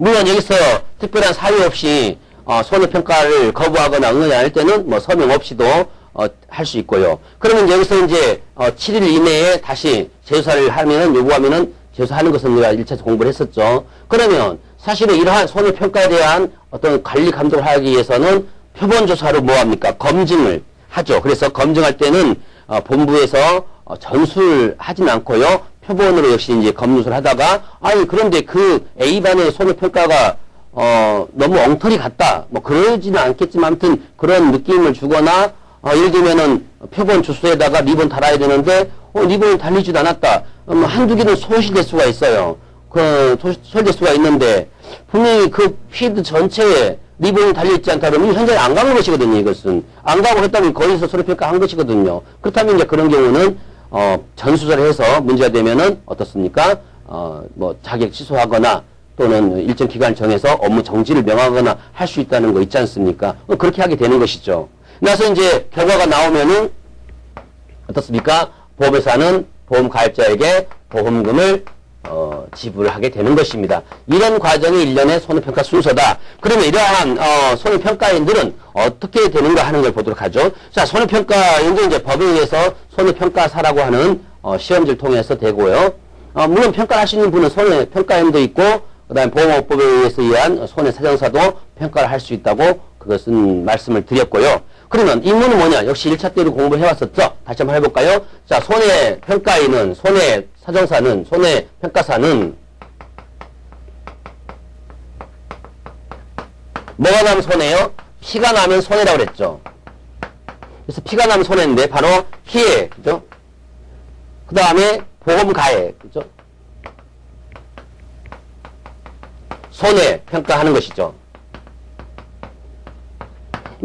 물론 여기서 특별한 사유 없이 손해평가를 거부하거나 응하지 않을 때는 뭐 서명 없이도 할 수 있고요. 그러면 여기서 이제 7일 이내에 다시 재수사를 하면은 요구하면은 재수하는 것은 우리가 1차에서 공부를 했었죠. 그러면 사실은 이러한 손해평가에 대한 어떤 관리 감독을 하기 위해서는 표본조사로 뭐합니까? 검증을 하죠. 그래서 검증할 때는 본부에서 전술하진 않고요. 표본으로 역시 이제 검수를 하다가 아니 그런데 그 A반의 손해평가가 너무 엉터리 같다. 뭐 그러지는 않겠지만 아무튼 그런 느낌을 주거나 예를 들면은 표본 주소에다가 리본 달아야 되는데 리본이 달리지도 않았다. 한두 개는 소실될 수가 있어요. 소실될 수가 있는데 분명히 그 피드 전체에 리본이 달려있지 않다 그러면 현장에 안 가는 것이거든요. 이것은 안 가고 했다면 거기서 손해평가 한 것이거든요. 그렇다면 이제 그런 경우는 전수조사를 해서 문제가 되면은 어떻습니까? 뭐 자격 취소하거나 또는 일정 기간 정해서 업무 정지를 명하거나 할 수 있다는 거 있지 않습니까? 그렇게 하게 되는 것이죠. 그래서 이제 결과가 나오면은 어떻습니까? 보험회사는 보험 가입자에게 보험금을 지불하게 되는 것입니다. 이런 과정이 일련의 손해평가 순서다. 그러면 이러한 손해평가인들은 어떻게 되는가 하는 걸 보도록 하죠. 자, 손해평가인도 이제 법에 의해서 손해평가사라고 하는 시험지를 통해서 되고요. 물론 평가를 할 수 있는 분은 손해평가인도 있고 그 다음에 보험업법에 의한 손해사정사도 평가를 할 수 있다고 그것은 말씀을 드렸고요. 그러면 임무는 뭐냐? 역시 1차 때로 공부를 해왔었죠? 다시 한번 해볼까요? 자, 손해평가인은, 손해사정사는, 손해평가사는 뭐가 나면 손해요? 피가 나면 손해라고 그랬죠. 그래서 피가 나면 손해인데 바로 피해, 그죠? 그 다음에 보험가액, 그죠? 손해평가하는 것이죠.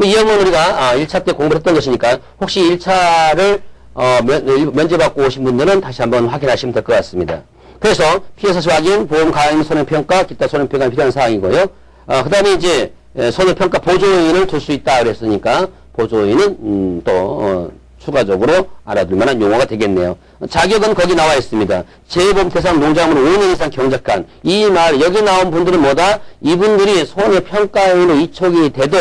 이 점은 우리가 1차 때 공부를 했던 것이니까 혹시 1차를 면제받고 오신 분들은 다시 한번 확인하시면 될 것 같습니다. 그래서 피해사실 확인, 보험 가액 손해평가, 기타 손해평가가 필요한 사항이고요. 그 다음에 이제 손해평가 보조인을 둘 수 있다 그랬으니까 보조인은 또 추가적으로 알아둘 만한 용어가 되겠네요. 자격은 거기 나와 있습니다. 재보험 대상 농작물을 5년 이상 경작한 이 말 여기 나온 분들은 뭐다? 이분들이 손해평가인으로 이촉이 돼도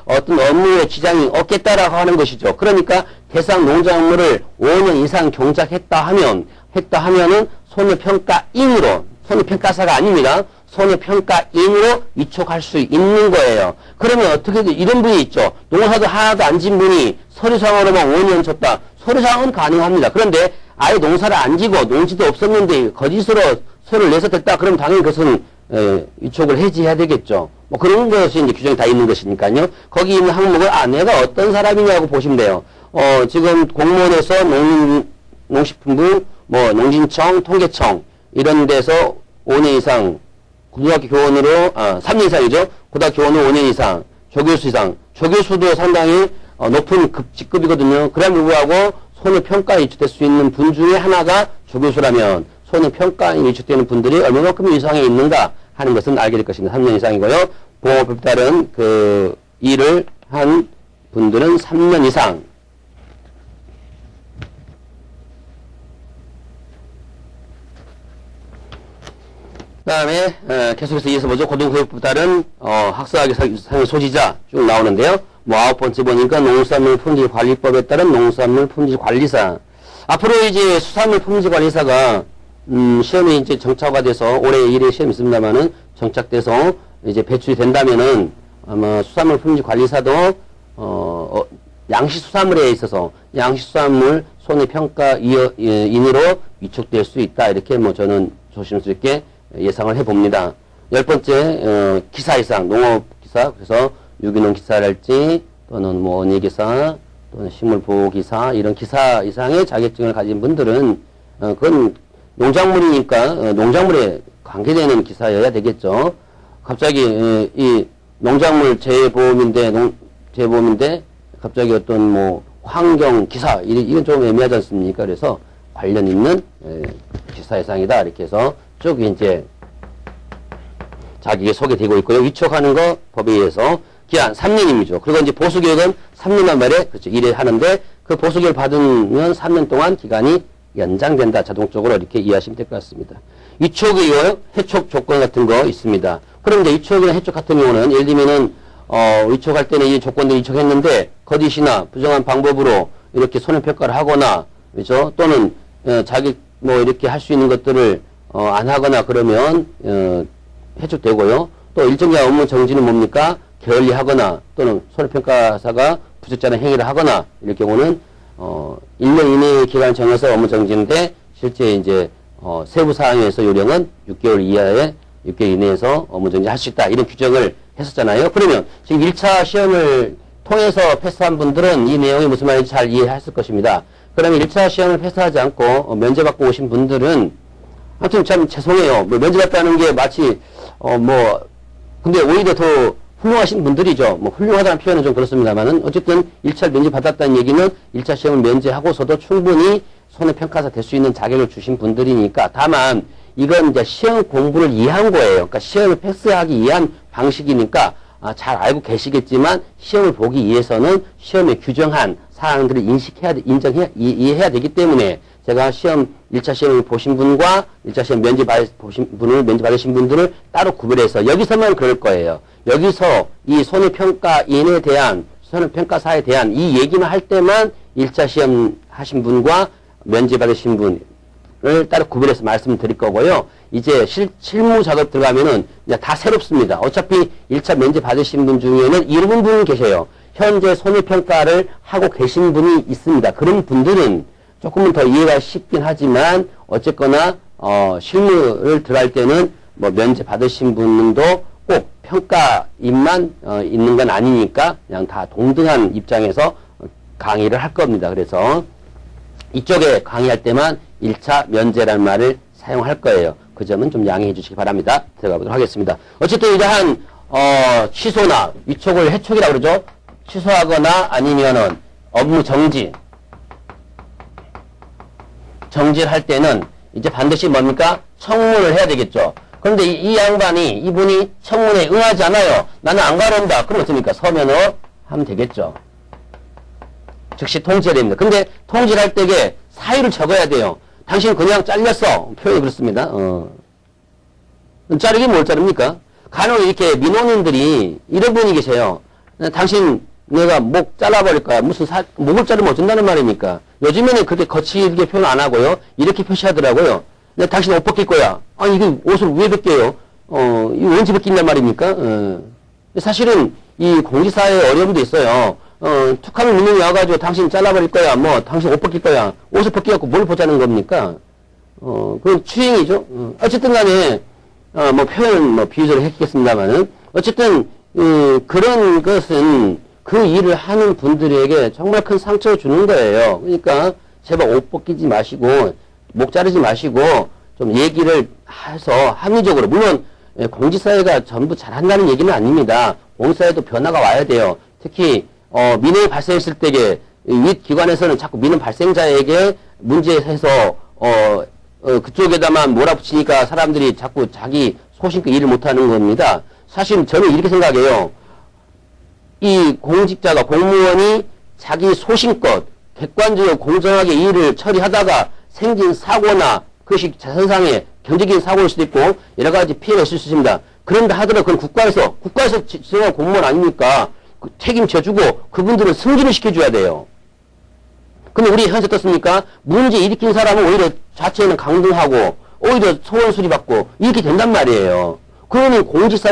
어떤 업무에 지장이 없겠다라고 하는 것이죠. 그러니까 대상 농작물을 5년 이상 경작했다 하면은 손해평가인으로, 손해평가사가 아닙니다. 손해평가인으로 위촉할 수 있는 거예요. 그러면 어떻게 이런 분이 있죠. 농사도 하나도 안 진 분이 서류상으로만 5년 줬다. 서류상은 가능합니다. 그런데 아예 농사를 안 지고 농지도 없었는데 거짓으로 서류를 내서 됐다. 그럼 당연히 그것은 위촉을 해지해야 되겠죠. 뭐 그런 것이 이제 규정이 다 있는 것이니까요. 거기 있는 항목을 내가 어떤 사람이냐고 보시면 돼요. 지금 공무원에서 농식품부, 뭐 농진청, 통계청 이런 데서 5년 이상 고등학교 교원으로 3년 이상이죠. 고등학교 교원으로 5년 이상, 조교수 이상, 조교수도 상당히 높은 직급이거든요. 그럼에도 불구하고 손해평가에 위축될 수 있는 분 중에 하나가 조교수라면 손해평가에 위축되는 분들이 얼마만큼 이상에 있는가 하는 것은 알게 될 것입니다. 3년 이상이고요. 보험법에 따른 그 일을 한 분들은 3년 이상. 그 다음에 계속해서 이어서 보죠. 고등교육법에 따른 학사학위 상의 소지자 쭉 나오는데요. 뭐 9번째 보니까 농수산물 품질 관리법에 따른 농수산물 품질 관리사. 앞으로 이제 수산물 품질 관리사가 시험이 이제 정착화 돼서 올해 1회 시험이 있습니다만은 정착돼서 이제 배출이 된다면은 아마 수산물 품질 관리사도 양식수산물에 있어서 양식수산물 손해평가인으로 위촉될 수 있다. 이렇게 뭐 저는 조심스럽게 예상을 해봅니다. 10번째 기사 이상, 농업기사, 그래서 유기농 기사랄지 또는 뭐 언예기사 또는 식물보호기사 이런 기사 이상의 자격증을 가진 분들은 그건 농작물이니까 농작물에 관계되는 기사여야 되겠죠. 갑자기 이 농작물 재보험인데 갑자기 어떤 뭐 환경 기사 이건 좀 애매하지 않습니까? 그래서 관련 있는 기사 이상이다 이렇게 해서 쭉 이제 자기가 소개되고 있고요. 위촉하는 거 법에 의해서 기한 3년임이죠. 그리고 이제 보수교육은 3년 만에 그렇죠. 1회 하는데 그 보수교육을 받으면 3년 동안 기간이 연장된다. 자동적으로 이렇게 이해하시면 될 것 같습니다. 위촉이요, 해촉 조건 같은 거 있습니다. 그럼 이제 위촉이나 해촉 같은 경우는 예를 들면은 위촉할 때는 이 조건들이 위촉했는데 거짓이나 부정한 방법으로 이렇게 손해평가를 하거나 그렇죠? 또는 자기 뭐 이렇게 할 수 있는 것들을 안 하거나 그러면 해촉되고요. 또 일정 기간 업무 정지는 뭡니까? 게을리하거나 또는 손해평가사가 부적절한 행위를 하거나 이럴 경우는 1년 이내의 기간을 정해서 업무 정지인데 실제 이제 세부 사항에서 요령은 6개월 이내에서 업무 정지할 수 있다. 이런 규정을 했었잖아요. 그러면 지금 1차 시험을 통해서 패스한 분들은 이 내용이 무슨 말인지 잘 이해했을 것입니다. 그러면 1차 시험을 패스하지 않고 면제받고 오신 분들은 아무튼 참 죄송해요. 뭐 면제받다는 게 마치 근데 오히려 더 훌륭하신 분들이죠. 뭐 훌륭하다는 표현은 좀 그렇습니다만은 어쨌든 1차 면제 받았다는 얘기는 1차 시험을 면제하고서도 충분히 손해평가사 될 수 있는 자격을 주신 분들이니까 다만 이건 이제 시험 공부를 이해한 거예요. 그러니까 시험을 패스하기 위한 방식이니까 잘 알고 계시겠지만 시험을 보기 위해서는 시험에 규정한 사항들을 이해해야 되기 때문에 제가 1차 시험을 보신 분과 1차 시험 면제 받으신 분들을 따로 구별해서 여기서만 그럴 거예요. 여기서 이 손해평가인에 대한, 손해평가사에 대한 이 얘기만 할 때만 1차 시험 하신 분과 면제 받으신 분을 따로 구별해서 말씀을 드릴 거고요. 이제 실무 작업 들어가면은 이제 다 새롭습니다. 어차피 1차 면제 받으신 분 중에는 이런 분이 계셔요. 현재 손해평가를 하고 계신 분이 있습니다. 그런 분들은 조금은 더 이해가 쉽긴 하지만 어쨌거나 실무를 들어갈 때는 뭐 면제 받으신 분도 꼭 평가인만 있는 건 아니니까 그냥 다 동등한 입장에서 강의를 할 겁니다. 그래서 이쪽에 강의할 때만 1차 면제라는 말을 사용할 거예요. 그 점은 좀 양해해 주시기 바랍니다. 들어가 보도록 하겠습니다. 어쨌든 이러한 취소나 위촉을 해촉이라고 그러죠. 취소하거나 아니면은 업무 정지를 할 때는 이제 반드시 뭡니까? 청문을 해야 되겠죠. 그런데 이분이 청문회에 응하지 않아요. 나는 안 가란다. 그럼 어떻습니까? 서면으로 하면 되겠죠. 즉시 통지해야 됩니다. 근데 통지를 할 때에 사유를 적어야 돼요. 당신 그냥 잘렸어. 표현이 그렇습니다. 자르긴 뭘 자릅니까? 간혹 이렇게 민원인들이 이런 분이 계세요. 당신 내가 목 잘라버릴 거야. 목을 자르면 어쩐다는 말입니까? 요즘에는 그렇게 거칠게 표현 안 하고요. 이렇게 표시하더라고요. 당신 옷 벗길 거야. 이거 옷을 왜 벗겨요? 이거 언제 벗긴단 말입니까? 사실은 이 공지사의 어려움도 있어요. 툭하면 민원이 와가지고 당신 잘라버릴 거야. 당신 옷 벗길 거야. 옷을 벗겨갖고 뭘 보자는 겁니까? 그건 추행이죠. 어쨌든 간에, 표현은 비유적으로 했겠습니다만은, 어쨌든, 그런 것은 그 일을 하는 분들에게 정말 큰 상처를 주는 거예요. 그러니까, 제발 옷 벗기지 마시고, 목 자르지 마시고, 좀 얘기를 해서 합리적으로, 물론, 공직사회가 전부 잘한다는 얘기는 아닙니다. 공직사회도 변화가 와야 돼요. 특히, 민원이 발생했을 때에 윗 기관에서는 자꾸 민원 발생자에게 문제해서 그쪽에다만 몰아붙이니까 사람들이 자꾸 자기 소신껏 일을 못하는 겁니다. 사실 저는 이렇게 생각해요. 이 공직자가 공무원이 자기 소신껏 객관적으로 공정하게 일을 처리하다가 생긴 사고나 그것이 자선상의 경제적인 사고일 수도 있고 여러 가지 피해가 있을 수 있습니다. 그런데 하더라도 그건 국가에서 지정한 공무원 아닙니까? 책임져주고 그분들은 승진을 시켜줘야 돼요. 근데 우리 현재 어떻습니까? 문제 일으킨 사람은 오히려 자체는 강등하고 오히려 소원 수리받고 이렇게 된단 말이에요. 그러면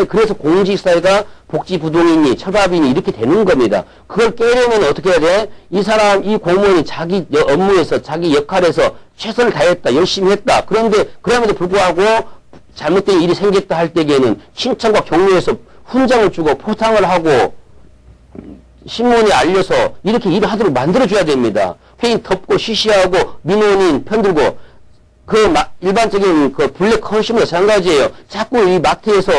그래서 공직사회가 복지부동이니 처밥이니 이렇게 되는 겁니다. 그걸 깨려면 어떻게 해야 돼? 이 공무원이 자기 업무에서 자기 역할에서 최선을 다했다, 열심히 했다. 그런데 그럼에도 불구하고 잘못된 일이 생겼다 할 때에는 칭찬과 격려해서 훈장을 주고 포상을 하고 신문에 알려서 이렇게 일을 하도록 만들어줘야 됩니다. 회의 덮고 시시하고 민원인 편들고 일반적인 블랙 컨슈머 마찬가지예요. 자꾸 이 마트에서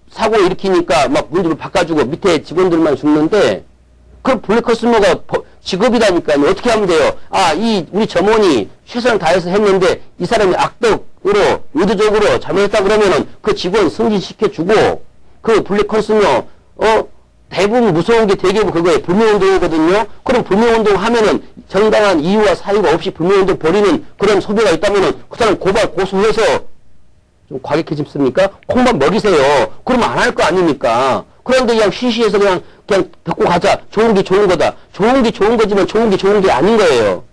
사고 일으키니까 막 문들을 바꿔주고 밑에 직원들만 죽는데 그 블랙 컨슈머가 직업이라니까요. 어떻게 하면 돼요? 우리 점원이 최선을 다해서 했는데 이 사람이 악덕으로 의도적으로 잘못했다 그러면은 그 직원 승진시켜주고 그 블랙 컨슈머 대부분 무서운 게 대개부 그거예요. 불매운동이거든요. 그럼 불매운동 하면은 정당한 이유와 사유가 없이 불매운동 벌이는 그런 소비가 있다면은 그 사람 고소해서 좀 과격해집습니까? 콩밥 먹이세요. 그러면 안 할 거 아닙니까? 그런데 그냥 쉬쉬해서 그냥 데리고 가자. 좋은 게 좋은 거다. 좋은 게 좋은 거지만 좋은 게 좋은 게 아닌 거예요.